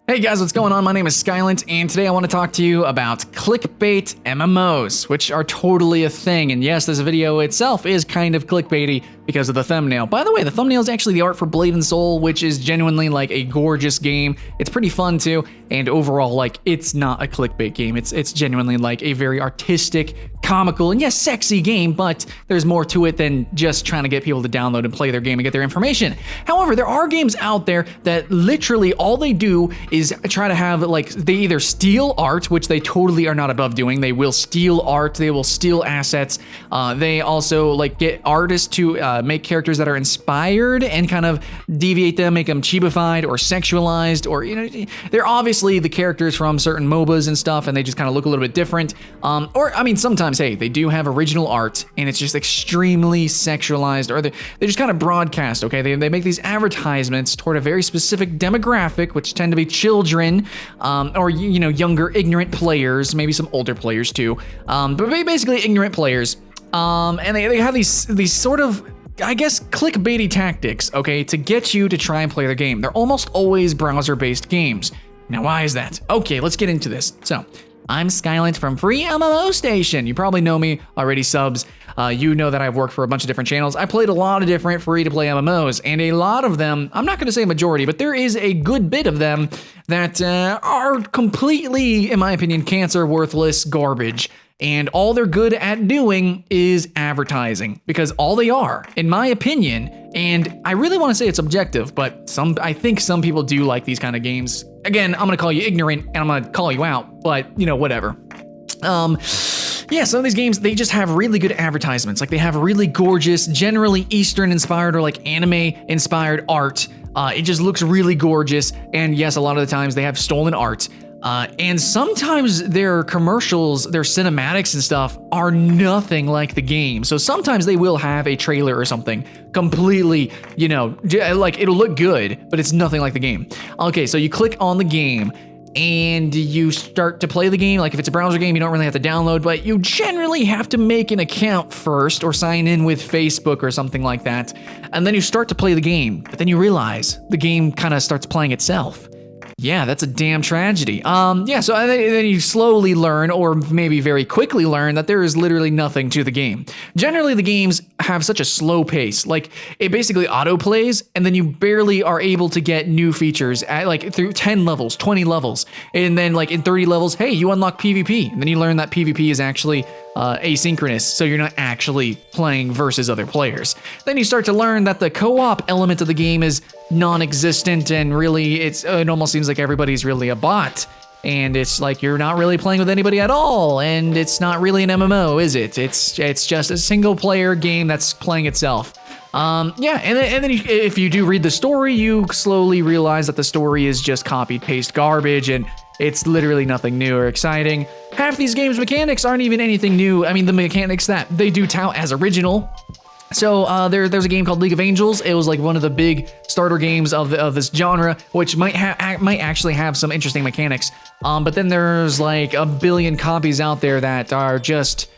Hey guys, what's going on? My name is Skylent, and today I want to talk to you about clickbait MMOs, which are totally a thing. And yes, this video itself is kind of clickbaity because of the thumbnail. By the way, the thumbnail is actually the art for Blade and Soul, which is genuinely like a gorgeous game. It's pretty fun too, and overall, like, it's not a clickbait game. It's genuinely like a very artistic, comical, and yes, sexy game, but there's more to it than just trying to get people to download and play their game and get their information. However, there are games out there that literally all they do is try to have, like, they either steal art, which they totally are not above doing. They will steal art, they will steal assets. They also like get artists to make characters that are inspired and kind of deviate them, make them chibified or sexualized, or, you know, they're obviously the characters from certain MOBAs and stuff, and they just kind of look a little bit different. Or, I mean, sometimes, hey, they do have original art and it's just extremely sexualized, or they just kind of broadcast, okay? They make these advertisements toward a very specific demographic, which tend to be children, or, you know, younger, ignorant players, maybe some older players too, but basically ignorant players. And they have these sort of, I guess, clickbaity tactics, okay, to get you to try and play their game. They're almost always browser-based games. Now, why is that? Okay, let's get into this. So, I'm Skylent from Free MMO Station. You probably know me already, subs. You know that I've worked for a bunch of different channels. I played a lot of different free-to-play MMOs, and a lot of them, I'm not going to say majority, but there is a good bit of them that are completely, in my opinion, cancer, worthless garbage. And all they're good at doing is advertising, because all they are, in my opinion, and I really want to say it's objective, but I think some people do like these kind of games. Again, I'm going to call you ignorant and I'm going to call you out, but, you know, whatever. Yeah, some of these games, they just have really good advertisements. Like, they have really gorgeous, generally Eastern inspired or like anime inspired art. It just looks really gorgeous. And yes, a lot of the times they have stolen art. And sometimes their commercials, their cinematics and stuff are nothing like the game. So sometimes they will have a trailer or something completely, you know, like, it'll look good, but it's nothing like the game. Okay, so you click on the game and you start to play the game. Like, if it's a browser game, you don't really have to download, but you generally have to make an account first or sign in with Facebook or something like that. And then you start to play the game, but then you realize the game kind of starts playing itself. Yeah, that's a damn tragedy. Yeah, so then you slowly learn, or maybe very quickly learn, that there is literally nothing to the game. Generally, the games have such a slow pace. Like, it basically auto-plays, and then you barely are able to get new features at, like, through 10 levels, 20 levels. And then, like, in 30 levels, hey, you unlock PvP. And then you learn that PvP is actually asynchronous, so you're not actually playing versus other players. Then you start to learn that the co-op element of the game is non-existent, and really it almost seems like everybody's really a bot, and it's like you're not really playing with anybody at all, and it's not really an MMO, is it? It's just a single player game that's playing itself. Yeah, and then if you do read the story, you slowly realize that the story is just copy-paste garbage, and it's literally nothing new or exciting. Half these games' mechanics aren't even anything new. I mean, the mechanics that they do tout as original. So there's a game called League of Angels. It was like one of the big starter games of this genre, which might actually have some interesting mechanics. But then there's like a billion copies out there that are just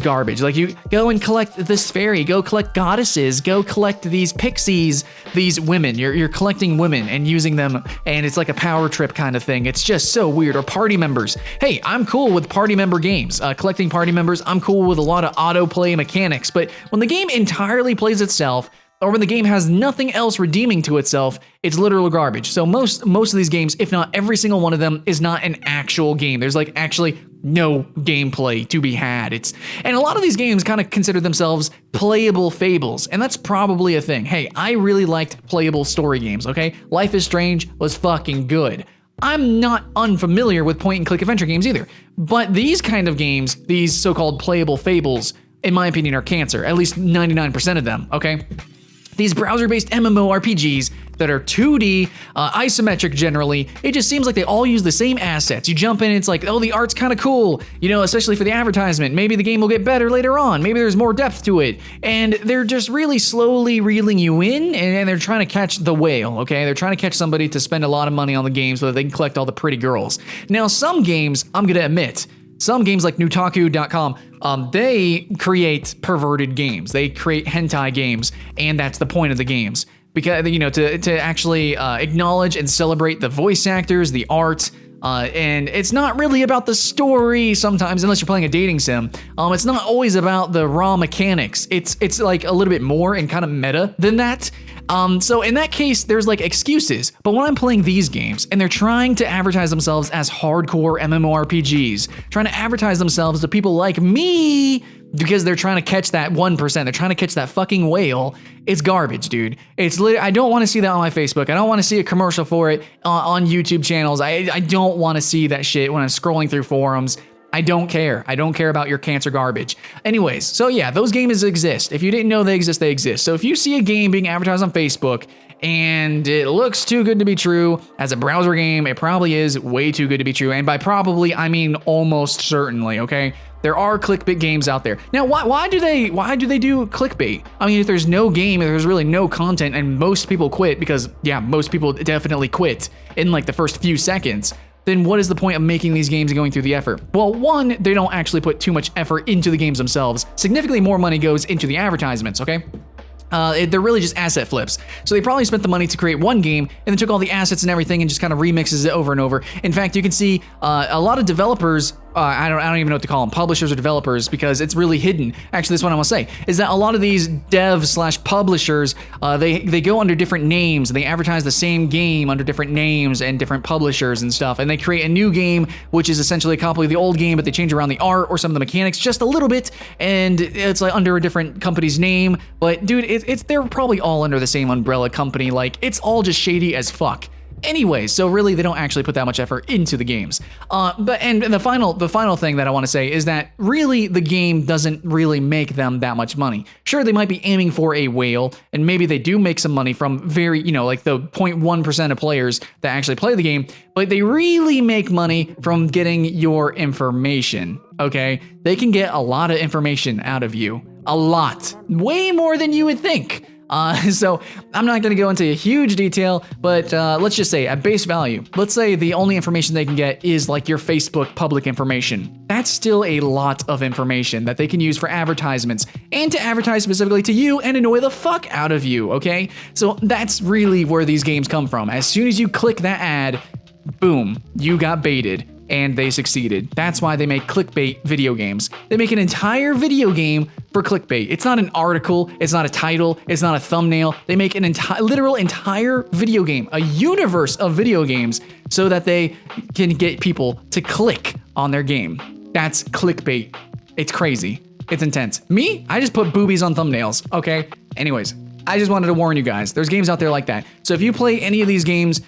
garbage. Like, you go and collect this fairy, go collect goddesses, go collect these pixies, these women. You're collecting women and using them, and it's like a power trip kind of thing. It's just so weird. Or party members. Hey, I'm cool with party member games. Collecting party members, I'm cool with a lot of autoplay mechanics. But when the game entirely plays itself, or when the game has nothing else redeeming to itself, it's literal garbage. So most of these games, if not every single one of them, is not an actual game. There's like actually no gameplay to be had. And a lot of these games kind of consider themselves playable fables, and that's probably a thing. Hey, I really liked playable story games, okay? Life is Strange was fucking good. I'm not unfamiliar with point-and-click adventure games either, but these kind of games, these so-called playable fables, in my opinion, are cancer, at least 99% of them, okay? These browser-based MMORPGs that are 2D, isometric generally, it just seems like they all use the same assets. You jump in, it's like, oh, the art's kind of cool, you know, especially for the advertisement. Maybe the game will get better later on. Maybe there's more depth to it. And they're just really slowly reeling you in, and they're trying to catch the whale, okay? They're trying to catch somebody to spend a lot of money on the game so that they can collect all the pretty girls. Now, some games, I'm gonna admit, some games like Nutaku.com, they create perverted games. They create hentai games, and that's the point of the games. because, you know, to actually acknowledge and celebrate the voice actors, the art. And it's not really about the story sometimes, unless you're playing a dating sim. It's not always about the raw mechanics. It's like a little bit more and kind of meta than that. So in that case, there's like excuses. But when I'm playing these games and they're trying to advertise themselves as hardcore MMORPGs, trying to advertise themselves to people like me, because they're trying to catch that 1%, they're trying to catch that fucking whale, it's garbage, dude. I don't want to see that on my Facebook. I don't want to see a commercial for it on YouTube channels. I don't want to see that shit when I'm scrolling through forums. I don't care. I don't care about your cancer garbage. Anyways, so yeah, those games exist. If you didn't know they exist, they exist. So if you see a game being advertised on Facebook and it looks too good to be true as a browser game, it probably is way too good to be true. And by probably, I mean almost certainly, okay? There are clickbait games out there. Now, why do they do clickbait? I mean, if there's no game, if there's really no content, and most people quit because, yeah, most people definitely quit in like the first few seconds, then what is the point of making these games and going through the effort? Well, one, they don't actually put too much effort into the games themselves. Significantly more money goes into the advertisements, okay? They're really just asset flips. So they probably spent the money to create one game and then took all the assets and everything and just kind of remixes it over and over. In fact, you can see a lot of developers, I don't even know what to call them, publishers or developers, because it's really hidden. Actually, this is what I want to say, is that a lot of these devs/publishers, they go under different names. They advertise the same game under different names and different publishers and stuff. And they create a new game, which is essentially a copy of the old game, but they change around the art or some of the mechanics just a little bit. And it's like under a different company's name. But dude, they're probably all under the same umbrella company. Like, it's all just shady as fuck. Anyway, so really they don't actually put that much effort into the games. But the final thing that I want to say is that really the game doesn't really make them that much money. Sure, they might be aiming for a whale, and maybe they do make some money from very, you know, like the 0.1% of players that actually play the game, but they really make money from getting your information, okay? They can get a lot of information out of you. A lot. Way more than you would think. So I'm not going to go into a huge detail, but let's just say at base value, let's say the only information they can get is like your Facebook public information. That's still a lot of information that they can use for advertisements and to advertise specifically to you and annoy the fuck out of you, okay? So that's really where these games come from. As soon as you click that ad, boom, you got baited. And they succeeded. That's why they make clickbait video games. They make an entire video game for clickbait. It's not an article, it's not a title, it's not a thumbnail. They make an literal entire video game, a universe of video games, so that they can get people to click on their game. That's clickbait. It's crazy. It's intense. Me, I just put boobies on thumbnails, okay? Anyways, I just wanted to warn you guys. There's games out there like that. So if you play any of these games,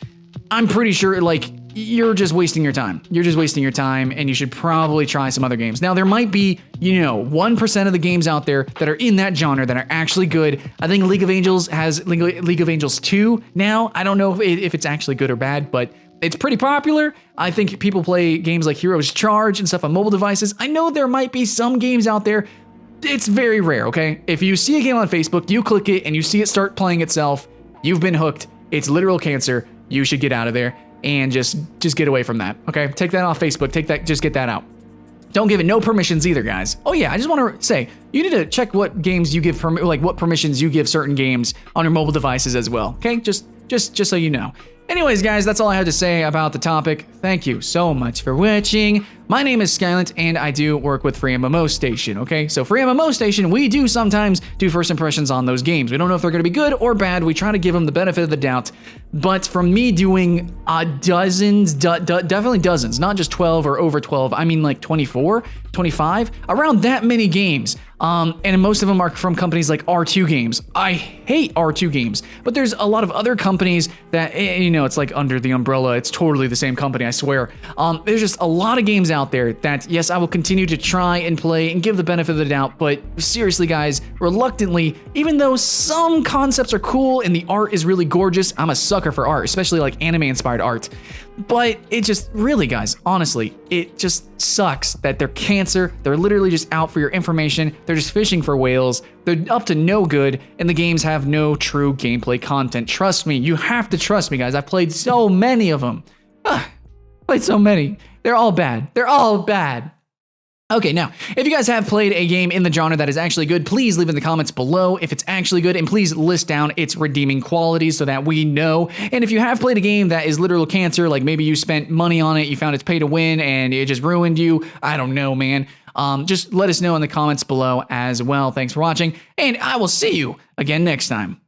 I'm pretty sure, like, you're just wasting your time. You're just wasting your time, and you should probably try some other games. Now, there might be, you know, 1% of the games out there that are in that genre that are actually good. I think League of Angels has League of Angels 2 now. I don't know if it's actually good or bad, but it's pretty popular. I think people play games like Heroes Charge and stuff on mobile devices. I know there might be some games out there. It's very rare, okay? If you see a game on Facebook, you click it, and you see it start playing itself, you've been hooked. It's literal cancer. You should get out of there. And just get away from that, okay? Take that off Facebook, just get that out. Don't give it no permissions either, guys. Oh yeah, I just want to say, you need to check what games you give, what permissions you give certain games on your mobile devices as well, okay? Just so you know. Anyways, guys, that's all I had to say about the topic. Thank you so much for watching. My name is Skylent, and I do work with Free MMO Station, okay? So Free MMO Station, we do sometimes do first impressions on those games. We don't know if they're going to be good or bad. We try to give them the benefit of the doubt. But from me doing dozens, definitely dozens, not just 12 or over 12, I mean like 24, 25, around that many games. And most of them are from companies like R2 Games. I hate R2 Games, but there's a lot of other companies that, you know, it's like under the umbrella. It's totally the same company, I swear. There's just a lot of games out there that, yes, I will continue to try and play and give the benefit of the doubt, but seriously, guys, reluctantly, even though some concepts are cool and the art is really gorgeous, I'm a sucker for art, especially like anime-inspired art. But it just really, guys, honestly, it just sucks that they're cancer. They're literally just out for your information. They're just fishing for whales. They're up to no good, and the games have no true gameplay content. Trust me, you have to trust me, guys. I've played so many of them. Played so many. They're all bad. They're all bad. Okay, now, if you guys have played a game in the genre that is actually good, please leave in the comments below if it's actually good, and please list down its redeeming qualities so that we know. And if you have played a game that is literal cancer, like maybe you spent money on it, you found it's pay to win, and it just ruined you, I don't know, man. Just let us know in the comments below as well. Thanks for watching, and I will see you again next time.